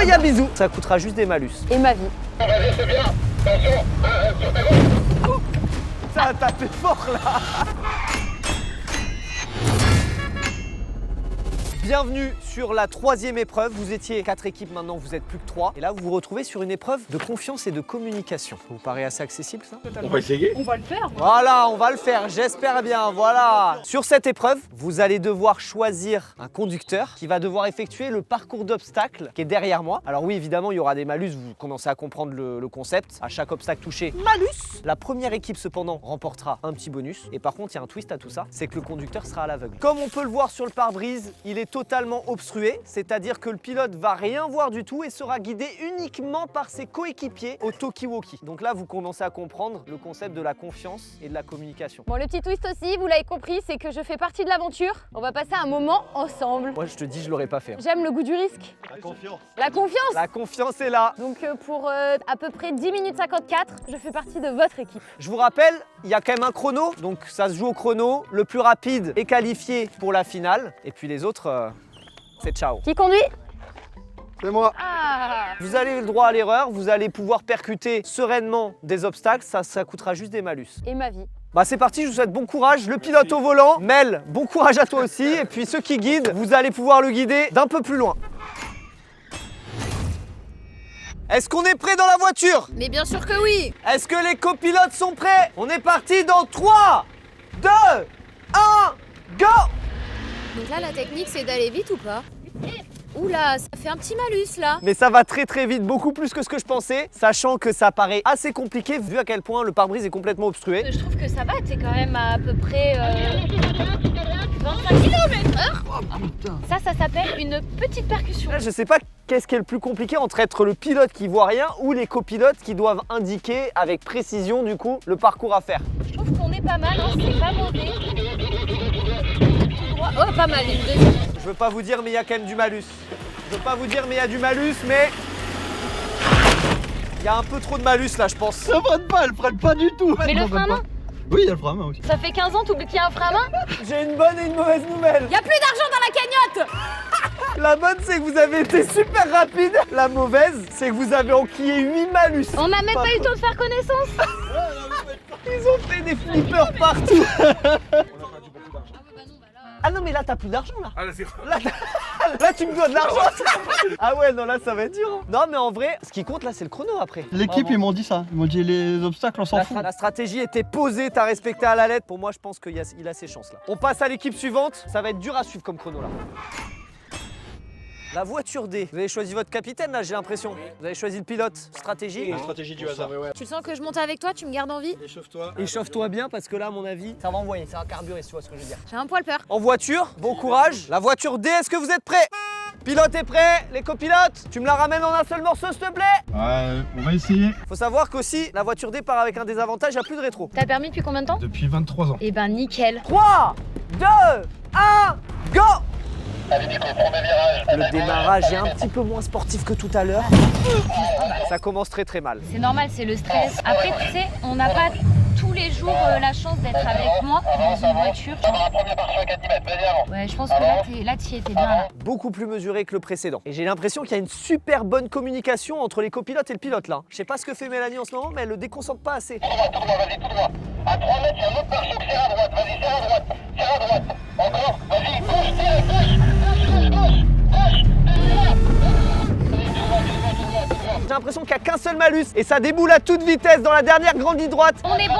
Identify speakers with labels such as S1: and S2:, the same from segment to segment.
S1: Bye à bisous. Ça coûtera juste des malus.
S2: Et ma vie.
S3: Vas-y, c'est bien. Attention, sur ta gauche.
S1: Ça a tapé fort là. Bienvenue sur la 3e épreuve. Vous étiez 4 équipes, maintenant vous êtes plus que 3. Et là vous vous retrouvez sur une épreuve de confiance et de communication. Ça vous paraît assez accessible ça?
S3: On va essayer.
S2: On va le faire.
S1: Voilà, on va le faire, j'espère bien, voilà. Sur cette épreuve, vous allez devoir choisir un conducteur qui va devoir effectuer le parcours d'obstacles qui est derrière moi. Alors oui, évidemment, il y aura des malus, vous commencez à comprendre le concept. À chaque obstacle touché, malus. La première équipe, cependant, remportera un petit bonus. Et par contre, il y a un twist à tout ça, c'est que le conducteur sera à l'aveugle. Comme on peut le voir sur le pare-brise, il est totalement obstrué, c'est-à-dire que le pilote va rien voir du tout et sera guidé uniquement par ses coéquipiers au talkie-walkie. Donc là, vous commencez à comprendre le concept de la confiance et de la communication.
S2: Bon, le petit twist aussi, vous l'avez compris, c'est que je fais partie de l'aventure. On va passer un moment ensemble.
S1: Moi, je te dis, je l'aurais pas fait.
S2: J'aime le goût du risque.
S3: La confiance.
S2: La confiance.
S1: La confiance est là.
S2: Donc pour à peu près 10 minutes 54, je fais partie de votre équipe.
S1: Je vous rappelle, il y a quand même un chrono, donc ça se joue au chrono. Le plus rapide est qualifié pour la finale. Et puis les autres, c'est ciao.
S2: Qui conduit?
S3: C'est moi.
S2: Ah.
S1: Vous avez le droit à l'erreur, vous allez pouvoir percuter sereinement des obstacles, ça coûtera juste des malus.
S2: Et ma vie.
S1: Bah c'est parti, je vous souhaite bon courage. Le pilote au volant, Mel, bon courage à toi aussi. Et puis ceux qui guident, vous allez pouvoir le guider d'un peu plus loin. Est-ce qu'on est prêt dans la voiture?
S2: Mais bien sûr que oui.
S1: Est-ce que les copilotes sont prêts? On est parti dans 3, 2, 1, go!
S4: Donc là, la technique, c'est d'aller vite ou pas? Oula, ça fait un petit malus là.
S1: Mais ça va très très vite, beaucoup plus que ce que je pensais, sachant que ça paraît assez compliqué vu à quel point le pare-brise est complètement obstrué.
S4: Je trouve que ça va, t'es quand même à peu près 25 km/h. Ça s'appelle une petite percussion.
S1: Là, je sais pas qu'est-ce qui est le plus compliqué entre être le pilote qui voit rien ou les copilotes qui doivent indiquer avec précision du coup le parcours à faire.
S4: Je trouve qu'on est pas mal, hein, c'est pas mauvais. Tout droit. Oh, pas mal, une deuxième.
S1: Je veux pas vous dire mais il y a quand même du malus. Je veux pas vous dire mais il y a du malus mais... Il y a un peu trop de malus là je pense.
S3: Ça freine pas, elle freine pas du tout.
S4: Mais le frein à main,
S3: Oui, il y a le frein à main aussi.
S4: ça fait 15 ans, t'oublies qu'il y a un frein à main?
S1: J'ai une bonne et une mauvaise nouvelle.
S4: Y a plus d'argent dans la cagnotte.
S1: La bonne c'est que vous avez été super rapide. La mauvaise c'est que vous avez enquillé 8 malus.
S4: On n'a même pas eu le temps de faire connaissance.
S1: Ils ont fait des flippers partout. Ah non mais là t'as plus d'argent là.
S3: Ah là, c'est
S1: Là tu me dois de l'argent. Ah ouais non là ça va être dur. Hein. Non mais en vrai ce qui compte là c'est le chrono après.
S5: L'équipe,
S1: Vraiment.
S5: ils m'ont dit ça. Ils m'ont dit les obstacles, on s'en fout.
S1: La stratégie était posée, t'as respecté à la lettre. Pour moi je pense qu'il a ses chances là. On passe à l'équipe suivante. Ça va être dur à suivre comme chrono là. La voiture D. Vous avez choisi votre capitaine là j'ai l'impression. Vous avez choisi le pilote. Stratégie.
S3: stratégie du hasard.
S4: Tu sens que je monte avec toi, tu me gardes en vie?
S3: Échauffe-toi.
S1: Échauffe-toi bien parce que là à mon avis ça va envoyer, ça va carburer si tu vois ce que je veux dire.
S4: J'ai un poil peur.
S1: En voiture, bon courage. La voiture D, est-ce que vous êtes prêts? Pilote est prêt, les copilotes, tu me la ramènes en un seul morceau s'il te plaît?
S5: On va essayer.
S1: Faut savoir qu'aussi, la voiture D part avec un désavantage, il n'y a plus de rétro.
S4: T'as permis depuis combien de temps?
S5: Depuis 23 ans.
S4: Eh ben nickel.
S1: 3, 2, 1, go!
S3: Allez, Nico, premier virage.
S1: Le démarrage est un petit peu moins sportif que tout à l'heure. Ça commence très très mal.
S4: C'est normal, c'est le stress. Après, tu sais, on n'a pas tous les jours la chance d'être avec moi dans une voiture.
S3: On va un premier marche à 4 mètres, vas-y avant.
S4: Ouais, je pense que là, t'y étais bien là.
S1: Beaucoup plus mesuré que le précédent. Et j'ai l'impression qu'il y a une super bonne communication entre les copilotes et le pilote là. Je sais pas ce que fait Mélanie en ce moment, mais elle le déconcentre pas assez.
S3: Tout droit, vas-y, tout droit. À 3 mètres, il y a un autre marche, serre à droite, vas-y, serre à droite. Serre à droite. Encore, vas-y, gauche, tire, gauche.
S1: J'ai l'impression qu'il n'y a qu'un seul malus et ça déboule à toute vitesse dans la dernière grande ligne droite.
S4: On est bon.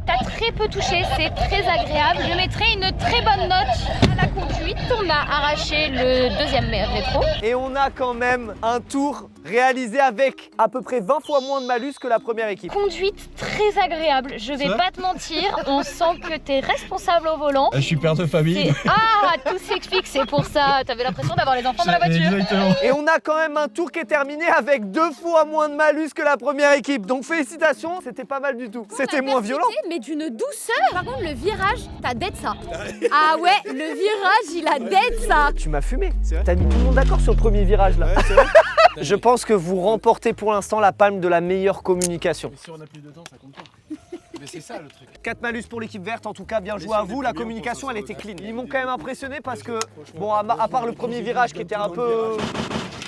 S4: T'as très peu touché, c'est très agréable. Je mettrai une très bonne note à la conduite. On a arraché le deuxième rétro.
S1: Et on a quand même un tour réalisé avec à peu près 20 fois moins de malus que la première équipe.
S4: Conduite très agréable, je vais pas te mentir. On sent que t'es responsable au volant.
S5: Je suis père de famille.
S4: Ah, tout s'explique, c'est pour ça. T'avais l'impression d'avoir les enfants dans la voiture.
S5: Exactement.
S1: Et on a quand même un tour qui est terminé avec 2 fois moins de malus que la première équipe. Donc félicitations, c'était pas mal du tout. C'était moins violent.
S2: Mais d'une douceur. Par contre, le virage, t'as dead ça. Ah ouais, le virage, il a dead ça.
S1: Tu m'as fumé. T'as mis tout le monde d'accord sur le premier virage là. Je pense que vous remportez pour l'instant la palme de la meilleure communication.
S6: Mais si on a plus de temps, ça compte pas. Mais c'est ça le truc.
S1: 4 malus pour l'équipe verte, en tout cas bien joué à vous, la communication elle était clean. Ils m'ont quand même impressionné parce que, bon à part le premier virage qui était un peu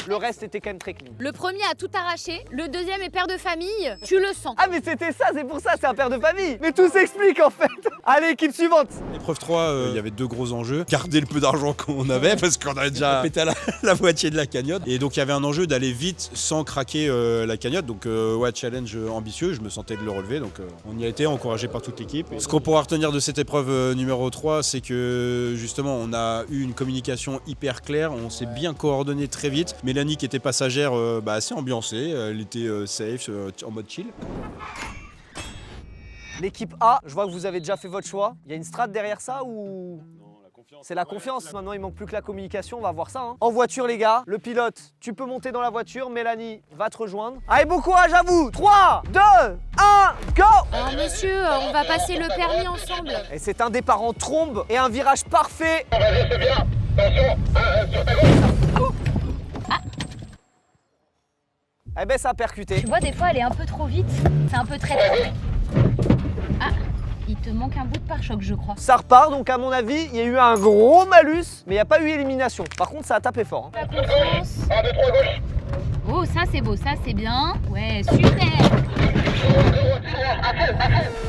S1: Le reste était quand même très clean.
S2: Le premier a tout arraché, le deuxième est père de famille, tu le sens.
S1: Ah mais c'était ça, c'est pour ça, c'est un père de famille. Mais tout s'explique en fait. Allez, équipe suivante.
S7: Épreuve 3, il y avait 2 gros enjeux. Garder le peu d'argent qu'on avait parce qu'on avait déjà pété à la moitié de la cagnotte. Et donc il y avait un enjeu d'aller vite sans craquer la cagnotte. Donc ouais, challenge ambitieux, je me sentais de le relever. Donc on y a été encouragé par toute l'équipe. Ce qu'on pourra retenir de cette épreuve numéro 3, c'est que justement on a eu une communication hyper claire. On s'est bien coordonné très vite. Mélanie qui était passagère assez ambiancée. Elle était safe, en mode chill.
S1: L'équipe A, je vois que vous avez déjà fait votre choix. Il y a une strat derrière ça ou... C'est la confiance. Maintenant, il manque plus que la communication. On va voir ça. Hein. En voiture, les gars. Le pilote, tu peux monter dans la voiture. Mélanie va te rejoindre. Allez, bon courage à vous. 3, 2, 1, go!
S2: Alors monsieur, on va passer le permis ensemble.
S1: Et c'est un départ en trombe et un virage parfait.
S3: Vas-y, c'est bien. Attention, sur ta gauche.
S1: Eh ben, ça a percuté.
S4: Tu vois, des fois, elle est un peu trop vite. C'est un peu très Ah, il te manque un bout de pare-choc, je crois.
S1: Ça repart, donc à mon avis, il y a eu un gros malus, mais il n'y a pas eu élimination. Par contre, ça a tapé fort. Hein.
S4: La confiance.
S3: 1, 2, 3, gauche.
S4: Oh, ça c'est beau, ça c'est bien. Ouais, super.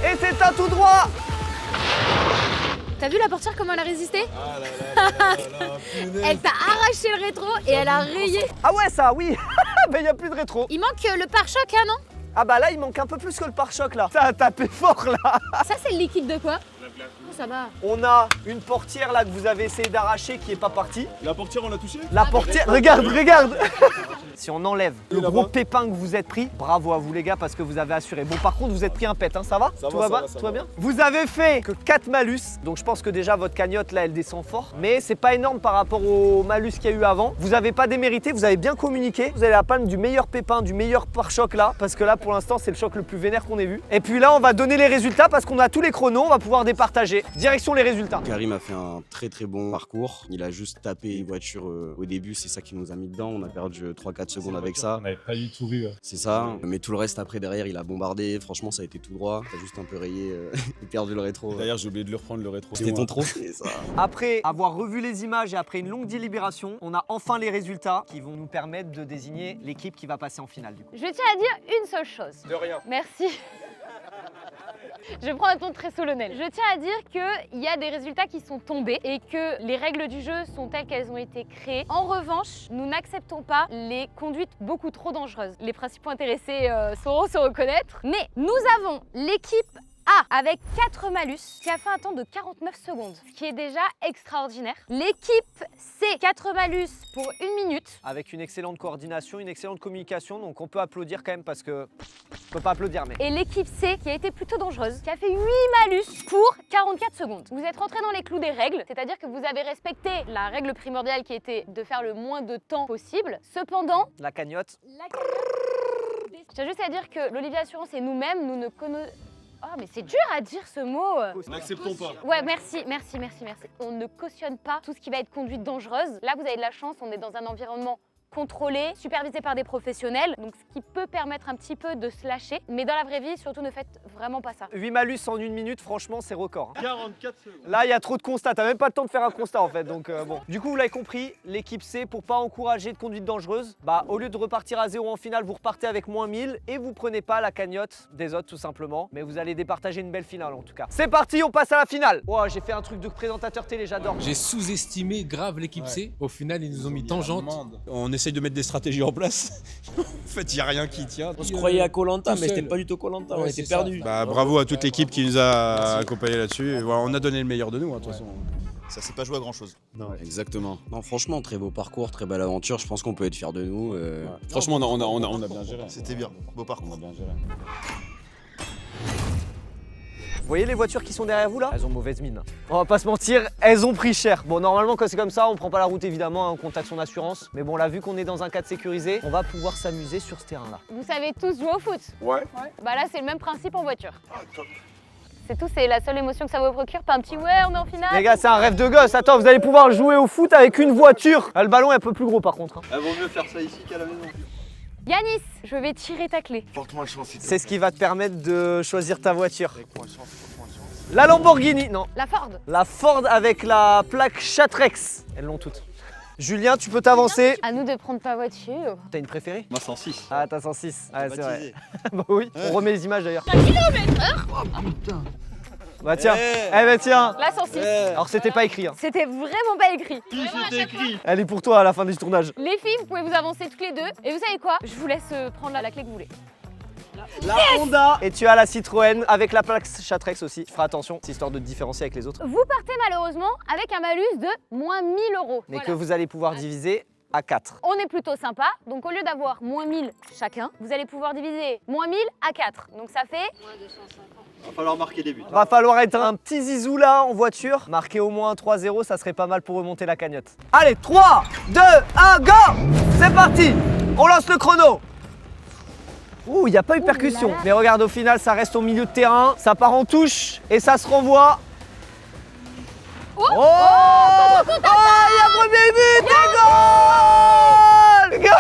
S1: Et c'est un tout droit.
S2: T'as vu la portière comment elle a résisté? Elle t'a arraché le rétro et elle a rayé.
S1: Ah ouais, ça, oui. Ben, il n'y a plus de rétro.
S2: Il manque le pare-choc, hein, non?
S1: Ah bah là, il manque un peu plus que le pare-choc, là. Ça a tapé fort, là.
S2: Ça, c'est le liquide de quoi? Oh, ça va.
S1: On a une portière, là, que vous avez essayé d'arracher, qui n'est pas partie.
S5: La portière, on l'a touchée?
S1: La portière, regarde, regarde. Si on enlève le gros pépin que vous êtes pris, bravo à vous les gars parce que vous avez assuré. Bon par contre vous êtes pris un pet, hein, ça va? Tout va bien? Vous avez fait que 4 malus, donc je pense que déjà votre cagnotte là elle descend fort. Mais c'est pas énorme par rapport au malus qu'il y a eu avant. Vous avez pas démérité, vous avez bien communiqué. Vous avez la palme du meilleur pépin, du meilleur pare-choc là. Parce que là pour l'instant c'est le choc le plus vénère qu'on ait vu. Et puis là on va donner les résultats parce qu'on a tous les chronos, on va pouvoir départager. Direction les résultats.
S8: Karim a fait un très très bon parcours. Il a juste tapé une voiture au début, c'est ça qui nous a mis dedans. On a perdu 3-4 secondes avec ça.
S5: On avait pas du tout vu.
S8: C'est ça, mais tout le reste après derrière il a bombardé, franchement ça a été tout droit, t'as juste un peu rayé et perdu le rétro.
S7: D'ailleurs j'ai oublié de le reprendre le rétro.
S8: C'était ton trophée ça.
S1: Après avoir revu les images et après une longue délibération, on a enfin les résultats qui vont nous permettre de désigner l'équipe qui va passer en finale du coup.
S4: Je tiens à dire une seule chose.
S6: De rien.
S4: Merci. Je prends un ton très solennel. Je tiens à dire qu'il y a des résultats qui sont tombés et que les règles du jeu sont telles qu'elles ont été créées. En revanche, nous n'acceptons pas les conduites beaucoup trop dangereuses. Les principaux intéressés sauront se reconnaître. Mais nous avons l'équipe A avec 4 malus qui a fait un temps de 49 secondes, ce qui est déjà extraordinaire. L'équipe C, 4 malus pour 1 minute.
S1: Avec une excellente coordination, une excellente communication, donc on peut applaudir quand même parce que... On peut pas applaudir mais...
S4: Et l'équipe C qui a été plutôt dangereuse, qui a fait 8 malus pour 44 secondes. Vous êtes rentré dans les clous des règles, c'est-à-dire que vous avez respecté la règle primordiale qui était de faire le moins de temps possible. Cependant,
S1: La cagnotte.
S4: je tiens juste à dire que l'Olivier Assurance et nous-mêmes, nous ne connaissons... Oh mais c'est dur à dire ce mot.
S5: N'acceptons pas.
S4: Ouais, merci. On ne cautionne pas tout ce qui va être conduite dangereuse. Là, vous avez de la chance, on est dans un environnement contrôlé, supervisé par des professionnels, donc ce qui peut permettre un petit peu de se lâcher. Mais dans la vraie vie, surtout ne faites vraiment pas ça.
S1: 8 malus en 1 minute, franchement c'est record. Hein.
S5: 44 secondes.
S1: Là il y a trop de constats, t'as même pas le temps de faire un constat en fait, donc bon. Du coup vous l'avez compris, l'équipe C, pour pas encourager de conduite dangereuse, bah au lieu de repartir à 0 en finale, vous repartez avec moins 1000 et vous prenez pas la cagnotte des autres tout simplement. Mais vous allez départager une belle finale en tout cas. C'est parti, on passe à la finale. Wow, j'ai fait un truc de présentateur télé, j'adore.
S6: J'ai sous-estimé grave l'équipe C. Au final, ils nous ont mis tangente.
S7: On essaye de mettre des stratégies en place. En fait il n'y a rien qui tient.
S9: On se croyait à Koh-Lanta,
S6: tout
S9: mais c'était
S6: seul.
S9: pas du tout Koh-Lanta, on
S6: Ouais,
S9: était
S6: c'est ça.
S9: perdus.
S7: Bah bravo à toute l'équipe qui nous a accompagnés là-dessus. Et voilà, on a donné le meilleur de nous hein, de toute façon.
S10: Ça s'est pas joué à grand chose.
S8: Ouais, exactement. Non franchement très beau parcours, très belle aventure, je pense qu'on peut être fiers de nous.
S7: Franchement on a bien géré.
S10: C'était bien, beau parcours.
S7: bien géré.
S1: Vous voyez les voitures qui sont derrière vous là? Elles ont mauvaise mine. On va pas se mentir, elles ont pris cher. Bon normalement quand c'est comme ça, on prend pas la route évidemment, hein, on contacte son assurance. Mais bon là vu qu'on est dans un cadre sécurisé, on va pouvoir s'amuser sur ce terrain là.
S4: Vous savez tous jouer au foot?
S5: Ouais.
S4: Bah là, c'est le même principe en voiture. C'est tout, c'est la seule émotion que ça vous procure, pas un petit ouais, on est en finale.
S1: Les gars c'est un rêve de gosse, attends vous allez pouvoir jouer au foot avec une voiture. Ah, le ballon est un peu plus gros par contre. Hein.
S5: Il vaut mieux faire ça ici qu'à la maison.
S4: Yanis, je vais tirer ta clé.
S10: Porte-moi chance.
S1: C'est ce qui va te permettre de choisir ta voiture. La Lamborghini, non.
S4: La Ford.
S1: La Ford avec la plaque Chatrex. Elles l'ont toutes. Julien, tu peux t'avancer.
S4: À nous de prendre ta voiture.
S1: T'as une préférée?
S5: Moi 106.
S1: Ah, t'as 106. Ah, c'est vrai.
S10: Baptisé.
S1: Bah oui,
S10: Ouais.
S1: on remet les images d'ailleurs.
S2: 1 km/h.
S1: Bah tiens, bah tiens.
S4: La 106.
S1: Alors c'était pas écrit, hein.
S4: C'était vraiment pas écrit.
S1: Elle est pour toi à la fin du tournage.
S4: Les filles, vous pouvez vous avancer toutes les deux. Et vous savez quoi? Je vous laisse prendre la clé que vous voulez.
S1: La Honda. Et tu as la Citroën avec la plaque Chatrex aussi. Tu feras attention, c'est histoire de te différencier avec les autres.
S4: Vous partez malheureusement avec un malus de moins 1000 €.
S1: Mais
S4: Voilà.
S1: que vous allez pouvoir diviser à 4.
S4: On est plutôt sympa, donc au lieu d'avoir moins 1000 chacun, vous allez pouvoir diviser moins 1000 à 4. Donc ça fait
S5: Va falloir marquer des buts.
S1: Va falloir être un petit zizou là en voiture. Marquer au moins 3-0, ça serait pas mal pour remonter la cagnotte. Allez, 3, 2, 1, go! C'est parti! On lance le chrono. Ouh, il n'y a pas eu de percussion. Mais regarde, au final, ça reste au milieu de terrain. Ça part en touche et ça se renvoie. Oh! Il y a premier but! Et goal!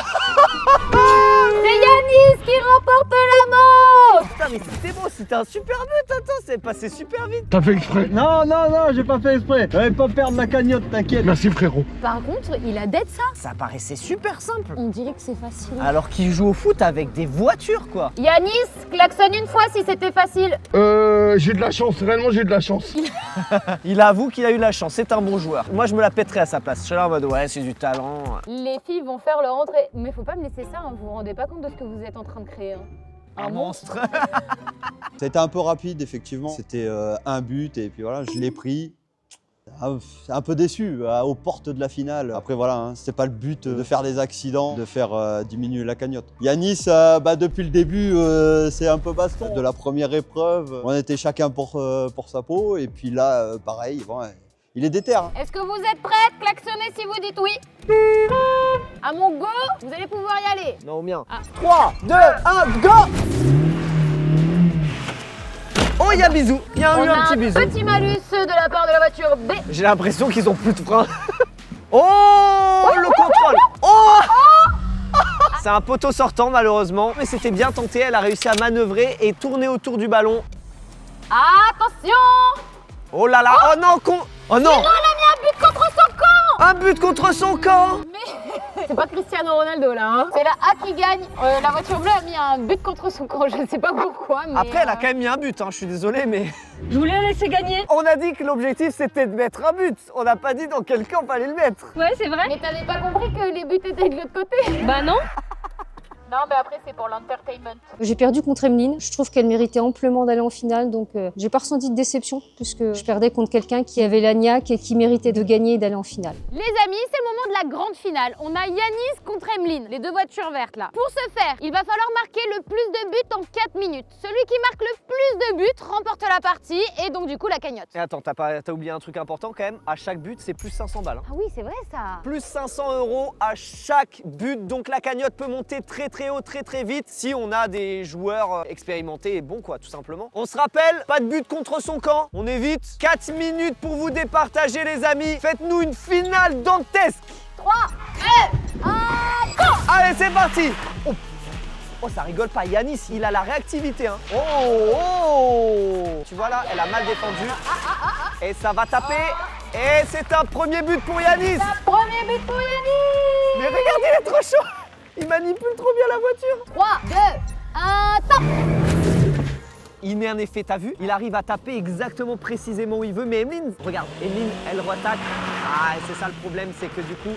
S4: c'est Yanis qui remporte la manche.
S1: Putain, mais c'était beau, c'était un super but. Attends, c'est passé super vite.
S5: T'as fait exprès? Non, j'ai pas fait exprès. J'allais pas perdre ma cagnotte, t'inquiète. Merci frérot.
S4: Par contre, il a dead ça.
S1: Ça paraissait super simple.
S4: On dirait que c'est facile.
S1: Alors qu'il joue au foot avec des voitures, quoi.
S4: Yanis, klaxonne une fois si c'était facile.
S5: J'ai de la chance, réellement j'ai de la chance.
S1: Il avoue qu'il a eu la chance, c'est un bon joueur. Moi, je me la pèterais à sa place. Je suis là en mode, ouais, c'est du talent.
S4: Les filles vont faire leur entrée. Mais faut pas me laisser ça, hein. Vous vous rendez pas compte de ce que vous êtes en train de créer. Hein.
S1: Un monstre.
S9: Ça a été un peu rapide, effectivement. C'était un but et puis voilà, je l'ai pris. Un peu déçu, aux portes de la finale. Après voilà, hein, c'était pas le but de faire des accidents, de faire diminuer la cagnotte. Yanis, depuis le début, c'est un peu baston. De la première épreuve, on était chacun pour sa peau. Et puis là, pareil, bon, il est déter. Hein.
S4: Est-ce que vous êtes prêtes? Klaxonnez si vous dites oui. À mon go, vous allez pouvoir y aller.
S1: Non, au mien.
S4: Ah.
S1: 3, 2, 1, go! Oh, il y a bisou. Il y a eu un petit bisou.
S4: Petit malus de la part de la voiture B.
S1: J'ai l'impression qu'ils ont plus de frein. Oh, le contrôle. Oh! C'est un poteau sortant, malheureusement. Mais c'était bien tenté. Elle a réussi à manœuvrer et tourner autour du ballon.
S4: Attention!
S1: Oh là là. Oh non, oh non!
S4: Elle a mis un but contre son camp!
S1: Un but contre son camp!
S4: C'est pas Cristiano Ronaldo là, hein. C'est la A qui gagne. La voiture bleue a mis un but contre son camp, je ne sais pas pourquoi. Mais
S1: Après, elle a quand même mis un but, hein. Je suis désolé, mais.
S2: Je voulais la laisser gagner.
S1: On a dit que l'objectif c'était de mettre un but. On n'a pas dit dans quel camp fallait le mettre.
S2: Ouais, c'est vrai.
S4: Mais t'avais pas compris que les buts étaient de l'autre côté?
S2: Bah non.
S4: Non, mais après c'est pour l'entertainment.
S11: J'ai perdu contre Emeline. Je trouve qu'elle méritait amplement d'aller en finale, donc j'ai pas ressenti de déception puisque je perdais contre quelqu'un qui avait la niaque et qui méritait de gagner et d'aller en finale.
S4: Les amis, c'est le moment de la grande finale. On a Yanis contre Emeline, les deux voitures vertes là. Pour ce faire, il va falloir marquer le plus de buts en 4 minutes. Celui qui marque le plus de buts remporte la partie et donc du coup la cagnotte.
S1: Et attends, t'as oublié un truc important quand même. À chaque but, c'est plus 500 balles. Hein.
S4: Ah oui, c'est vrai ça.
S1: Plus 500 € à chaque but. Donc la cagnotte peut monter très très haut, très très vite si on a des joueurs expérimentés et bons quoi, tout simplement. On se rappelle, pas de but contre son camp. On évite. 4 minutes pour vous départager les amis. Faites-nous une finale dantesque.
S4: 3, 2, 1, go!
S1: Allez, c'est parti. Oh, ça rigole pas. Yanis, il a la réactivité. Hein. Oh. Tu vois là, elle a mal défendu. Et ça va taper. Et c'est un premier but pour Yanis.
S4: Premier but pour Yanis.
S1: Mais regardez, il est trop chaud. Il manipule trop bien la voiture.
S4: 3, 2, 1, top!
S1: Il met un effet, t'as vu? Il arrive à taper exactement précisément où il veut. Mais Emeline, regarde, Emeline, elle re-attaque. Ah, et c'est ça le problème, c'est que du coup,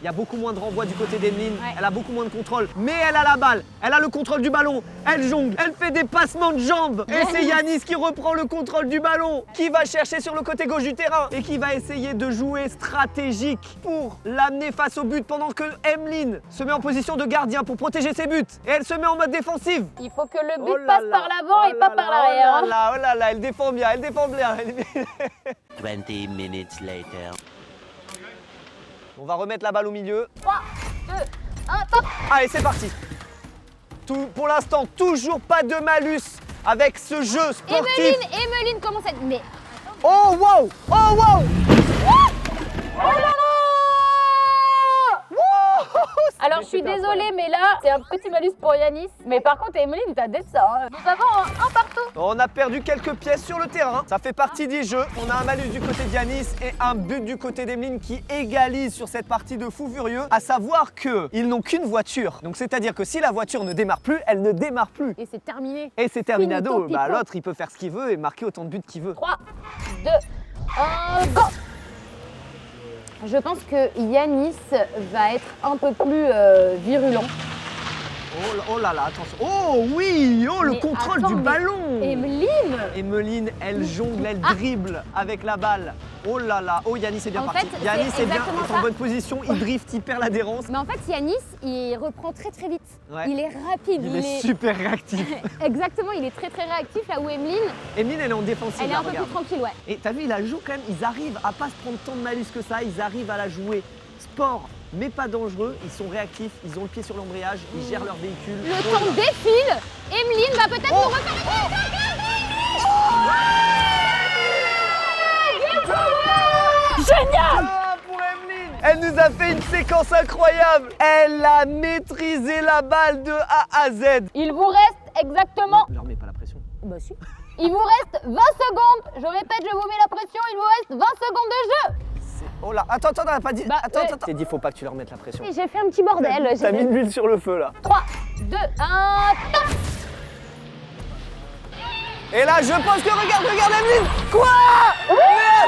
S1: il y a beaucoup moins de renvois du côté d'Emeline.
S4: Ouais.
S1: Elle a beaucoup moins de contrôle. Mais elle a la balle, elle a le contrôle du ballon. Elle jongle, elle fait des passements de jambes. Et c'est Yanis qui reprend le contrôle du ballon, qui va chercher sur le côté gauche du terrain et qui va essayer de jouer stratégique pour l'amener face au but pendant que Emeline se met en position de gardien pour protéger ses buts. Et elle se met en mode défensive.
S4: Il faut que le but
S1: Oh là
S4: passe
S1: là,
S4: par l'avant
S1: oh
S4: et pas
S1: là
S4: par
S1: là,
S4: l'arrière.
S1: Oh là là, oh là là, elle défend bien, elle défend bien.
S12: 20 minutes later.
S1: On va remettre la balle au milieu.
S4: 3, 2, 1, top!
S1: Allez, c'est parti. Pour l'instant, toujours pas de malus avec ce jeu sportif.
S4: Emeline commence à être... Mais...
S1: Oh wow! Oh wow!
S4: Alors Alors je suis désolée, mais là, c'est un petit malus pour Yanis. Mais par contre, Emeline, t'as d'être ça. Hein. Nous avons un partout.
S1: On a perdu quelques pièces sur le terrain. Ça fait partie des jeux. On a un malus du côté de Yanis et un but du côté d'Emeline qui égalise sur cette partie de fou furieux. À savoir qu'ils n'ont qu'une voiture. Donc c'est-à-dire que si la voiture ne démarre plus, elle ne démarre plus.
S4: Et c'est terminé.
S1: Et c'est terminado.
S4: Finito,
S1: Bah,
S4: pipo.
S1: l'autre, il peut faire ce qu'il veut et marquer autant de buts qu'il veut.
S4: 3, 2, 1, go! Je pense que Yanis va être un peu plus virulent.
S1: Oh là là, attention. Oh oui, oh le
S4: Mais
S1: contrôle
S4: attends,
S1: du
S4: mais
S1: ballon.
S4: Emeline!
S1: Emeline, elle jongle, elle dribble avec la balle. Oh là là, oh Yanis est bien
S4: En
S1: parti.
S4: fait,
S1: Yanis
S4: c'est
S1: est bien,
S4: exactement
S1: est en
S4: ça.
S1: bonne position, il drift, il perd l'adhérence.
S4: Mais en fait, Yanis, il reprend très très vite.
S1: Ouais.
S4: Il est rapide.
S1: Il est super réactif.
S4: Exactement, il est très très réactif là où Emeline,
S1: Emeline, elle est en défensive.
S4: elle est
S1: là,
S4: un peu
S1: regarde.
S4: plus tranquille, ouais.
S1: Et t'as vu, il la joue quand même, ils arrivent à pas se prendre tant de malus que ça, ils arrivent à la jouer sport, mais pas dangereux, ils sont réactifs, ils ont le pied sur l'embrayage, ils gèrent leur véhicule.
S4: Le
S1: Oh
S4: temps
S1: là.
S4: défile, Emeline va peut-être nous refaire Génial!
S1: Ah, pour Emeline. Elle nous a fait une séquence incroyable. Elle a maîtrisé la balle de A à Z.
S4: Il vous reste exactement...
S1: Ne leur mets pas la pression.
S4: Bah si. Il vous reste 20 secondes. Je répète, je vous mets la pression. Il vous reste 20 secondes de jeu.
S1: Oh là, attends, on n'a pas dit.
S4: Bah,
S1: attends. T'es dit, faut pas que tu leur mettes la pression.
S4: J'ai fait un petit bordel.
S1: T'as mis de l'huile sur le feu là.
S4: 3, 2, 1, top!
S1: Et là, je pense que regarde Emeline. Quoi? Mais à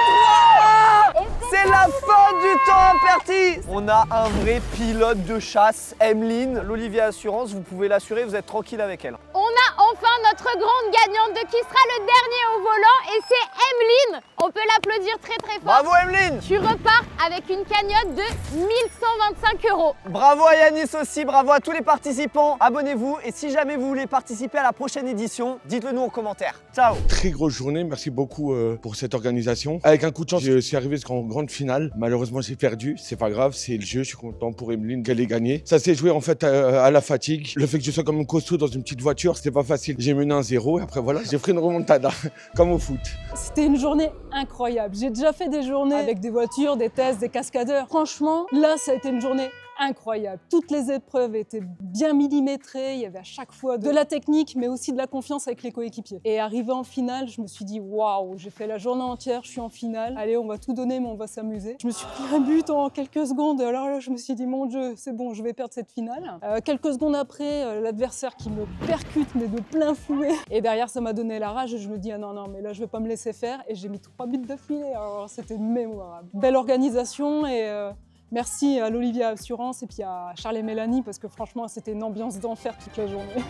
S1: 3-1. C'est la fin du temps imparti. On a un vrai pilote de chasse, Emeline. L'Olivier Assurance, vous pouvez l'assurer, vous êtes tranquille avec elle.
S4: On a enfin notre grande gagnante de qui sera le dernier au volant et c'est Emeline. On peut l'applaudir très très fort.
S1: Bravo Emeline.
S4: Tu repars avec une cagnotte de 1125 €.
S1: Bravo à Yanis aussi, bravo à tous les participants. Abonnez-vous et si jamais vous voulez participer à la prochaine édition, dites-le nous en commentaire. Ciao.
S13: Très grosse journée, merci beaucoup pour cette organisation. Avec un coup de chance, je suis arrivé jusqu'en grande finale. Malheureusement, j'ai perdu, c'est pas grave, c'est le jeu. Je suis content pour Emeline qu'elle ait gagné. Ça s'est joué en fait à la fatigue. Le fait que je sois comme un costaud dans une petite voiture, c'était pas facile. J'ai mené 1-0 et après voilà, j'ai pris une remontada, comme au foot.
S14: C'était une journée incroyable. J'ai déjà fait des journées avec des voitures, des tests, des cascadeurs. Franchement, là, ça a été une journée incroyable. Toutes les épreuves étaient bien millimétrées, il y avait à chaque fois de la technique, mais aussi de la confiance avec les coéquipiers. Et arrivé en finale, je me suis dit, waouh, j'ai fait la journée entière, je suis en finale. Allez, on va tout donner, mais on va s'amuser. Je me suis pris un but en quelques secondes, alors là, je me suis dit, mon Dieu, c'est bon, je vais perdre cette finale. Quelques secondes après, l'adversaire qui me percute, mais de plein fouet. Et derrière, ça m'a donné la rage et je me dis, ah non, mais là, je vais pas me laisser faire. Et j'ai mis 3 buts d'affilée, alors c'était mémorable. Belle organisation et... merci à l'Olivier Assurance et puis à Charles et Mélanie parce que franchement c'était une ambiance d'enfer toute la journée.